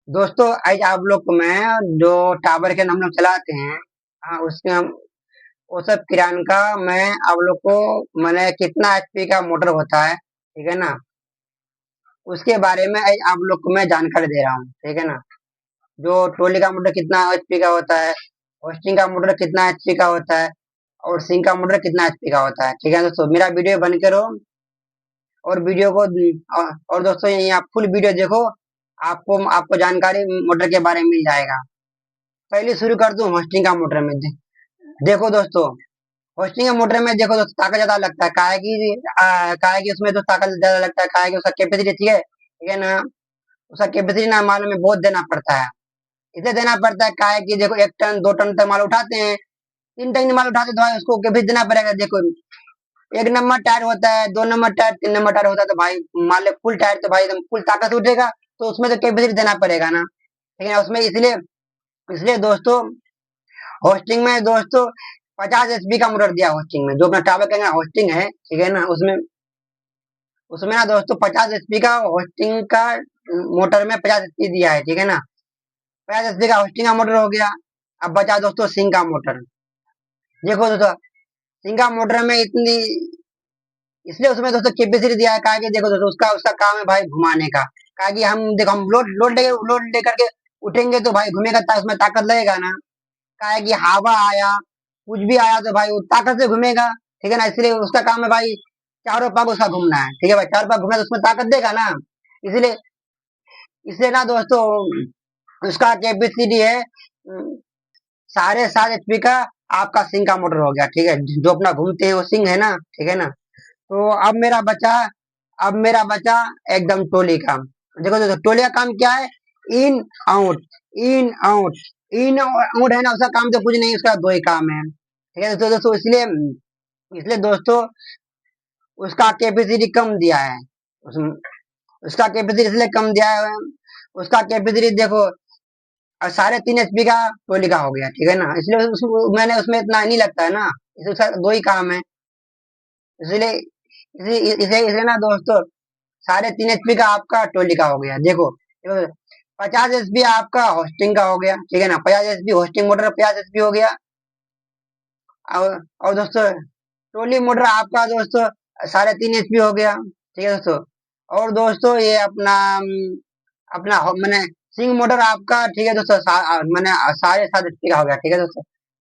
दोस्तों आज आप लोग को मैं जो टावर के हम लोग चलाते हैं, उसके हम वो सब किरान का मैं आप लोग को मैंने कितना एचपी का मोटर होता है, ठीक है ना। उसके बारे में आज आप लोग को मैं जानकारी दे रहा हूँ, ठीक है ना। जो ट्रॉली का मोटर कितना एचपी का होता है, होस्टिंग का मोटर कितना एचपी का होता है, और सिंक का मोटर कितना एचपी का होता है, ठीक है दोस्तों। मेरा वीडियो बन करो और वीडियो को और दोस्तों ये आप फुल वीडियो देखो। आपको आपको जानकारी मोटर के बारे में मिल जाएगा। पहले शुरू कर दूं होस्टिंग का मोटर में। देखो दोस्तों, होस्टिंग का मोटर में देखो दोस्तों ताकत ज्यादा लगता है। काहे की उसमें तो ताकत ज्यादा लगता है, काहे की उसका कैपेसिटी ठीक है ना। उसका कैपेसिटी ना माल में बहुत देना पड़ता है। इसे देना पड़ता है काहे की देखो 1 टन 2 टन तक माल उठाते हैं, 3 टन माल उठाते तो भाई उसको कैपेसिटी देना पड़ेगा। देखो 1 नंबर टायर होता है, 2 नंबर टायर, 3 नंबर टायर होता है, तो भाई मान लो फुल टायर तो भाई एकदम फुल ताकत उठेगा, तो उसमें तो कैपेसिटी देना पड़ेगा ना, ठीक है ना। उसमें इसलिए इसलिए दोस्तों होस्टिंग में दोस्तों 50 एचपी का मोटर दिया होस्टिंग में। जो अपना टावर का होस्टिंग है, ठीक है ना, उसमें उसमें ना दोस्तों 50 एचपी का होस्टिंग का मोटर में 50 एचपी दिया है, ठीक है ना। 50 एचपी का होस्टिंग का मोटर हो गया। अब बचा दोस्तों सिंक का मोटर। देखो दोस्तों सिंक का मोटर में इतनी इसलिए उसमें दोस्तों कैपेसिटी दिया है, काहे कि देखो दोस्तों उसका उसका काम है भाई घुमाने का। काहे कि हम देखो हम लोड लेकर के उठेंगे तो भाई घूमेगा, उसमें ताकत लगेगा ना। काहे कि हवा आया, कुछ भी आया तो भाई वो ताकत से घूमेगा, ठीक है ना। इसलिए उसका काम है भाई चारों पाक उसका घूमना है, ठीक है भाई। चारों पाक घूमना तो उसमें ताकत देगा ना। इसलिए इसलिए ना दोस्तों उसका कैपेसिटी है साढ़े 7 एचपी का। आपका सिंह का मोटर हो गया, ठीक है, जो अपना घूमते हैं वो सिंह है ना, ठीक है ना। तो अब मेरा बचा एकदम टोली का। देखो देखो टोली का काम क्या है, in out, in out, in out है ना। उसका काम तो कुछ नहीं, उसका दो ही काम है, ठीक है। तो दोस्तों इसलिए इसलिए दोस्तों उसका कैपेसिटी कम दिया है। उस, उसका कैपेसिटी इसलिए कम दिया है, उसका कैपेसिटी देखो 3.5 एचपी का टोली का हो गया, ठीक है ना। इसलिए मैंने उसमें इतना नहीं लगता है ना, इसलिए उसका दो ही काम है। इसलिए इसे ना दोस्तों 3.5 एचपी का आपका टोली का हो गया। देखो देखो 50 एचपी आपका होस्टिंग का हो गया, ठीक है ना। 50 एचपी होस्टिंग मोटर 50 एचपी हो गया। और दोस्तों टोली मोटर आपका दोस्तों 3.5 एचपी हो गया, ठीक है दोस्तों। और दोस्तों ये अपना अपना मैंने सिंग मोटर आपका, ठीक है दोस्तों, मैंने 7.5 एचपी का हो गया, ठीक है दोस्तों।